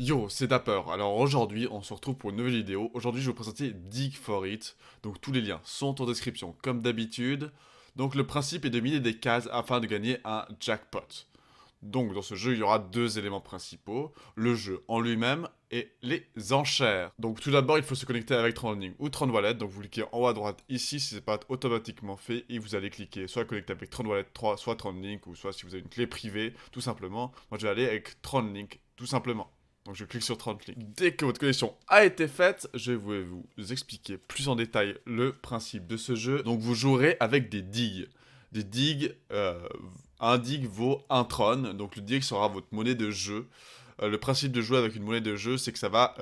Yo, c'est Dapper. Alors aujourd'hui, on se retrouve pour une nouvelle vidéo. Aujourd'hui, je vais vous présenter Dig for It. Donc tous les liens sont en description, comme d'habitude. Donc le principe est de miner des cases afin de gagner un jackpot. Donc dans ce jeu, il y aura deux éléments principaux, le jeu en lui-même et les enchères. Donc tout d'abord, il faut se connecter avec TronLink ou TronWallet. Donc vous cliquez en haut à droite ici si ce n'est pas automatiquement fait et vous allez cliquer soit connecter avec TronWallet 3, soit TronLink ou soit si vous avez une clé privée, tout simplement. Moi je vais aller avec TronLink, tout simplement. Donc je clique sur TronLink. Dès que votre connexion a été faite, je vais vous expliquer plus en détail le principe de ce jeu. Donc vous jouerez avec des digues. Des digues, un dig vaut un tron, donc le dig sera votre monnaie de jeu. Le principe de jouer avec une monnaie de jeu, c'est que ça va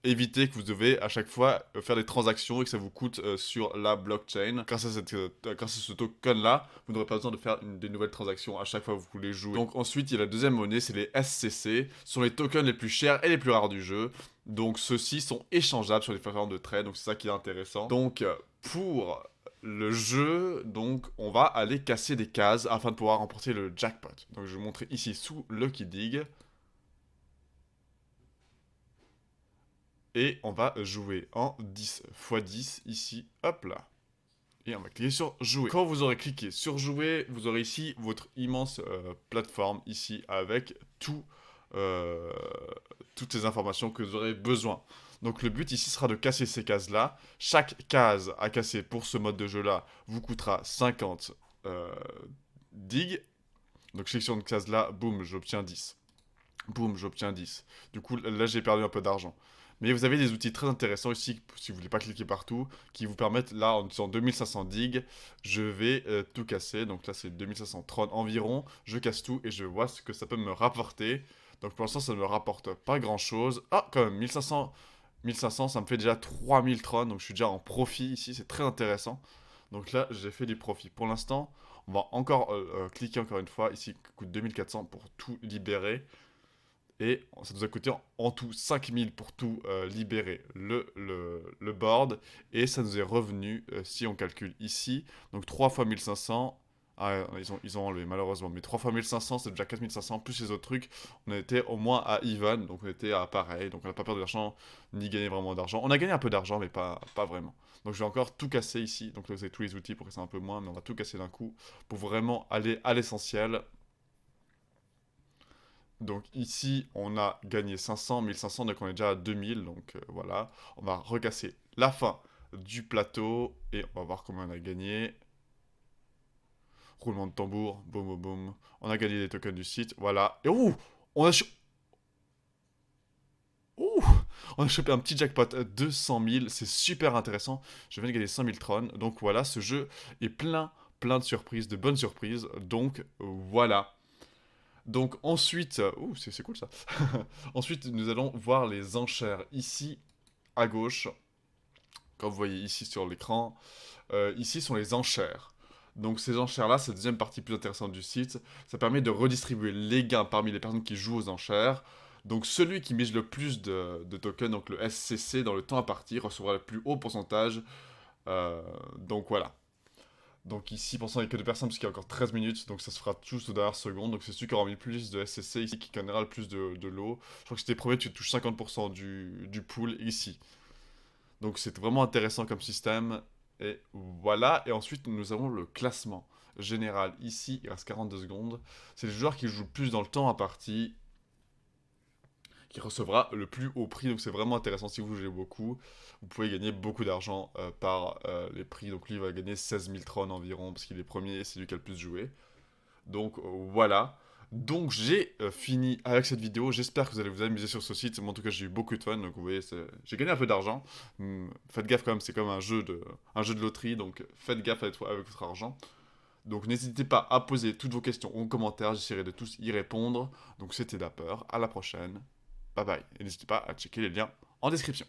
éviter que vous devez à chaque fois faire des transactions et que ça vous coûte sur la blockchain. Grâce à ce token-là, vous n'aurez pas besoin de faire des nouvelles transactions à chaque fois que vous voulez jouer. Donc ensuite, il y a la deuxième monnaie, c'est les SCC. Ce sont les tokens les plus chers et les plus rares du jeu. Donc ceux-ci sont échangeables sur les plateformes de trade, donc c'est ça qui est intéressant. Donc pour le jeu, donc on va aller casser des cases afin de pouvoir remporter le jackpot. Donc je vais vous montrer ici sous Lucky Dig. Et on va jouer en 10 x 10 ici, hop là. Et on va cliquer sur jouer. Quand vous aurez cliqué sur jouer, vous aurez ici votre immense plateforme ici avec toutes les informations que vous aurez besoin. Donc le but ici sera de casser ces cases-là. Chaque case à casser pour ce mode de jeu-là vous coûtera 50 dig. Donc je clique sur une case-là, boum, j'obtiens 10. Boum, j'obtiens 10. Du coup, là j'ai perdu un peu d'argent. Mais vous avez des outils très intéressants ici, si vous voulez pas cliquer partout, qui vous permettent, là, en utilisant 2500 dig, je vais tout casser. Donc là, c'est 2500 tron environ. Je casse tout et je vois ce que ça peut me rapporter. Donc pour l'instant, ça ne me rapporte pas grand-chose. Ah, quand même, 1500, ça me fait déjà 3000 tron. Donc je suis déjà en profit ici, c'est très intéressant. Donc là, j'ai fait du profit. Pour l'instant, on va encore cliquer encore une fois. Ici, qui coûte 2400 pour tout libérer. Et ça nous a coûté en tout 5000 pour tout libérer le board. Et ça nous est revenu, si on calcule ici, donc 3 fois 1500. Ah, ils ont enlevé malheureusement. Mais 3 fois 1500, c'est déjà 4500. Plus les autres trucs, on était au moins à even. Donc on était à pareil. Donc on n'a pas perdu d'argent, ni gagné vraiment d'argent. On a gagné un peu d'argent, mais pas vraiment. Donc je vais encore tout casser ici. Donc là, vous avez tous les outils pour casser un peu moins. Mais on va tout casser d'un coup pour vraiment aller à l'essentiel. Donc ici, on a gagné 500, 1500, donc on est déjà à 2000. Donc voilà, on va recasser la fin du plateau et on va voir combien on a gagné. Roulement de tambour, boum boum boum. On a gagné les tokens du site, voilà. Et ouh, on a, ouh, on a chopé un petit jackpot, 200 000, c'est super intéressant. Je viens de gagner 100 000 trônes, donc voilà, ce jeu est plein de surprises, de bonnes surprises. Donc voilà. Donc ensuite, ouh, c'est cool ça. Ensuite, nous allons voir les enchères ici à gauche. Comme vous voyez ici sur l'écran, ici sont les enchères. Donc ces enchères-là, c'est la deuxième partie plus intéressante du site. Ça permet de redistribuer les gains parmi les personnes qui jouent aux enchères. Donc celui qui mise le plus de tokens, donc le SCC, dans le temps à partir, recevra le plus haut pourcentage. Donc voilà. Donc ici, pensons qu'il n'y a que deux personnes, parce qu'il y a encore 13 minutes, donc ça se fera juste aux dernières secondes. Donc c'est celui qui aura mis le plus de SCC ici qui gagnera le plus de lots. Je crois que c'était premier, tu touches 50% du pool ici. Donc c'est vraiment intéressant comme système. Et voilà, et ensuite nous avons le classement général. Ici, il reste 42 secondes. C'est le joueur qui joue le plus dans le temps à partie qui recevra le plus haut prix. Donc c'est vraiment intéressant si vous jouez beaucoup. Vous pouvez gagner beaucoup d'argent par les prix. Donc lui il va gagner 16 000 trônes environ parce qu'il est premier et c'est lui qui a le plus joué. Donc voilà. Donc j'ai fini avec cette vidéo. J'espère que vous allez vous amuser sur ce site. Moi en tout cas j'ai eu beaucoup de fun. Donc vous voyez, j'ai gagné un peu d'argent. Faites gaffe quand même, c'est comme un jeu de loterie. Donc faites gaffe avec votre argent. Donc n'hésitez pas à poser toutes vos questions en commentaire. J'essaierai de tous y répondre. Donc c'était Dapper. À la prochaine. Bye bye. Et n'hésitez pas à checker les liens en description.